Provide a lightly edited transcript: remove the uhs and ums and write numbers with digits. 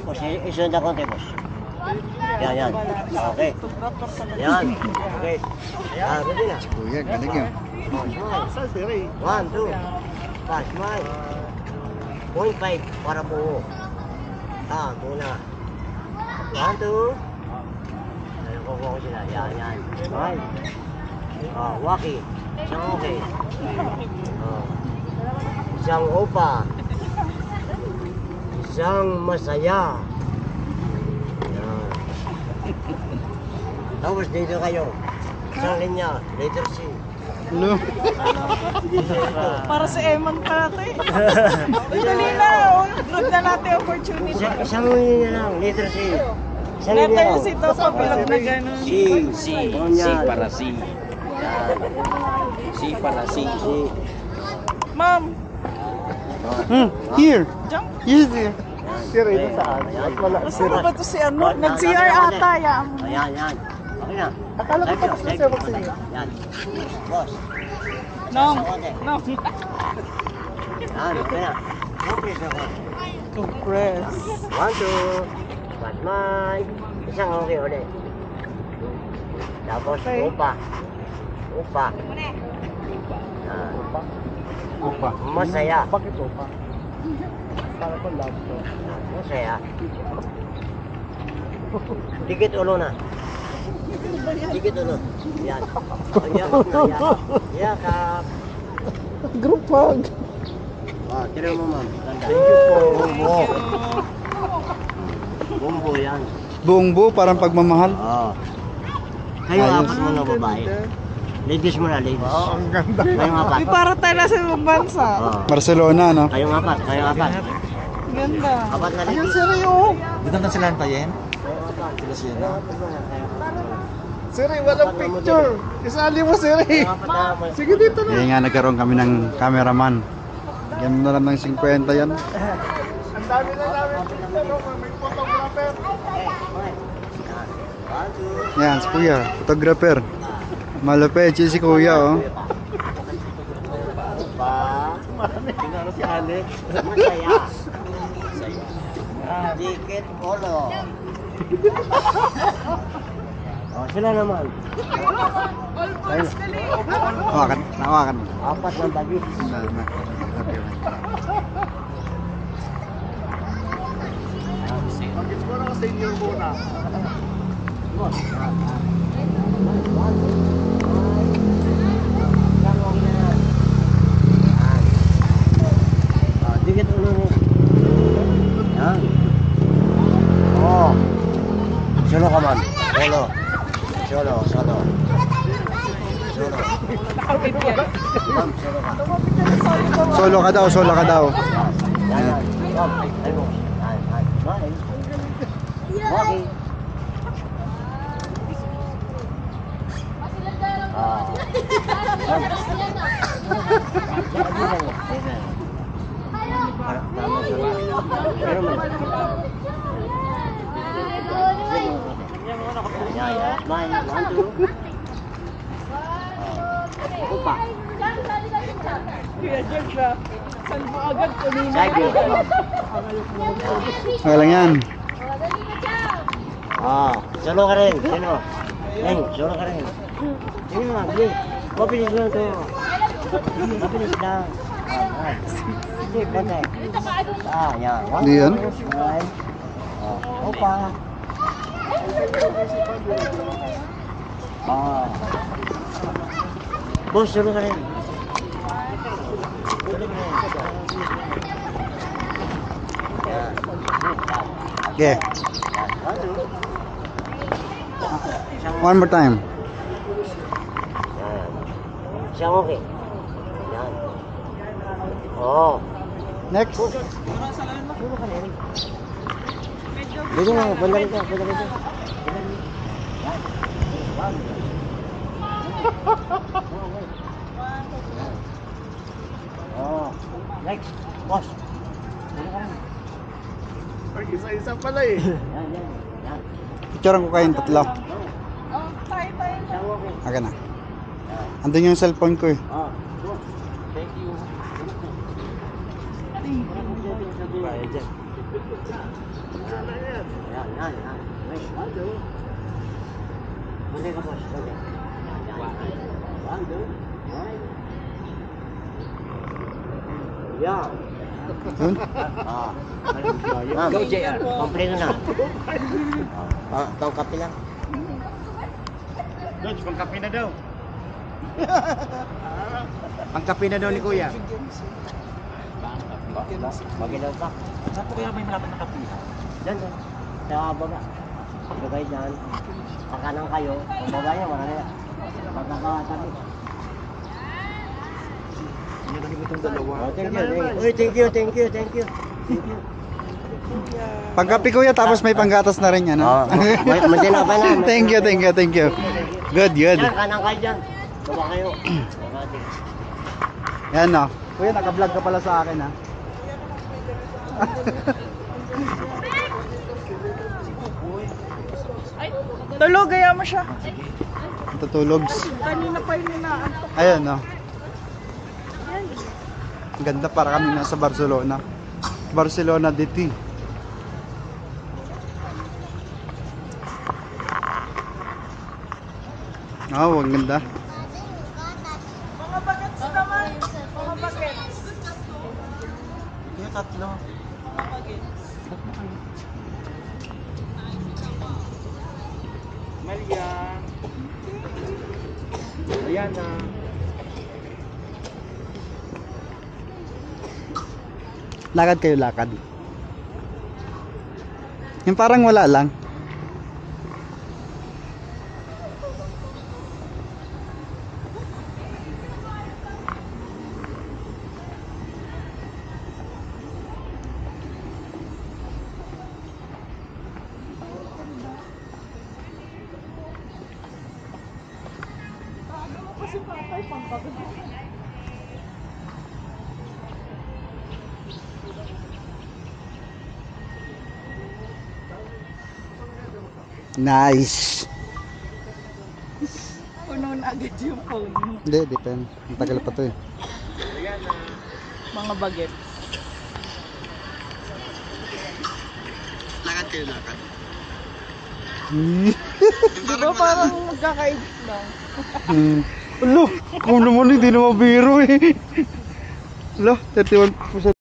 Boss, isunod na konti, boss. Yan. Okay. Yan. Okay. Yan, ready na. Kuya, galing yun. Smile. 1, 2. Smile. 0.5 para buo. Muna. 1, 2. Kukuha ko sila. Yan. Smile. Waki. Isang okay. Isang opa. Isang masaya. Yan. Tapos dito kayo. Isang linya. Letter C. Hello. Para sa Eman ka natin. Dali na. Grab na natin opportunity. Isang linya lang. Letter C. Isang linya Letter lang. C daw pa bilang na gano'n. C para C. C para C. Ma'am, Here. jump. Yes, here. Sir, ito saan? Masarap ba ito si ano? Nag-CR ata yan. Yan. Okay na. Akala ko tapos na siya mag-singit. Yan. Boss. No. Yan, okay na. Okay na ko. To press. 1, 2. Smile. Isang okay ulit. Tapos Okay. upa. Yan. Opa. Masaya. Bakit opa? Para ko love to. Masaya. Dikit ulo na. Dikit ulo. Yan. Yakap na. Yakap. Group hug. Tira mo, ma'am. Ganda. Thank you po. Bumbo yan. Buong buo, parang pagmamahal. Kayo Ayos. apat mo na babae. Ladies mo na, ladies. Ang ganda. Kayong apat. May para tayo nasa ibang bansa. Barcelona, no? Kayong apat. Ganda. Apat na Ayun, ladies. sir, yung. Dito na sila pa yan? Sila sila. Sir, walang picture. Isali mo, sir. Apat na. Sige, dito na. Kaya nga, nagkaroon kami ng cameraman. Ganun na lang ng 50 yan. Ang dami na namin picture, no? May photographer. Yan, si Kuya, photographer. Malupit, si Kuya, oh. Tingnan si Alex. Masaya. Dikit ulo. Sila naman. Hawakan mo. Apat na bagis. Bagis mo na senior muna. Dikit ulo mo. Yan. Solo ka man. Solo. Ma'am, solo ka. Solo ka daw. Yan. Ma'am, ay mo. Yan. Okay. Upa. Kuya George na. Saan mo agad kunin na? Okay lang yan. Solo ka rin. Sino? Solo ka rin. Sino nga, bilis. Mabilis lang to. Mabilis lang. Sige, konti. Yan. Hindi yan? Opa. Boss, solo ka rin. Okay. One more time. Siya okay. Yan. Next. Dito na, bandali ka. Next. Boss. Isa-isa pala eh. Yan. Picturean ko kayong tatlo. Tayo. Aga na. Andun yung cellphone ko eh. Thank you. Yan. Wait. Kunti ka, boss. Kunti. Yan. Yun. Ma'am, Go, JR. komplino na. Kape lang. Dodge, pangkapi na daw. Pangkape na daw ni Kuya. Magilaw pa. Saan po kaya may malapit na kapi? Diyan. Sa baba. Bagay dyan. Pagkanang kayo. Ang baba niya, wala na yan. Pagkakatabi. Sinagaling itong dalawa. Thank you. Pangkape Kuya, tapos may panggatas na rin yan. Oo. Masina pa na. Thank you. Good. Yan, kanang kayo dyan. Baba kayo. Yan o. Kuya, naka-vlog ka pala sa akin ha. Tulog, gaya mo siya. Tutulog. Kanina pa yun inaantok. Ayan o. Ganda, para kami nasa Barcelona. Barcelona dito. Ang ganda. Mga bagets naman. Mga bagets. Yung tatlo. Malia. Ayan na. Lakad kayo, lakad. Yung parang wala lang. Kasi patay, pangkapi. Nice. Puno na agad yung phone mo. Hindi, depende. Ang tagal pa to eh. Mga bagets. Lakad kayo, lakad. Di ba parang magkakaedit lang? Alo, kung naman hindi na mabiro eh. Alo, 31%.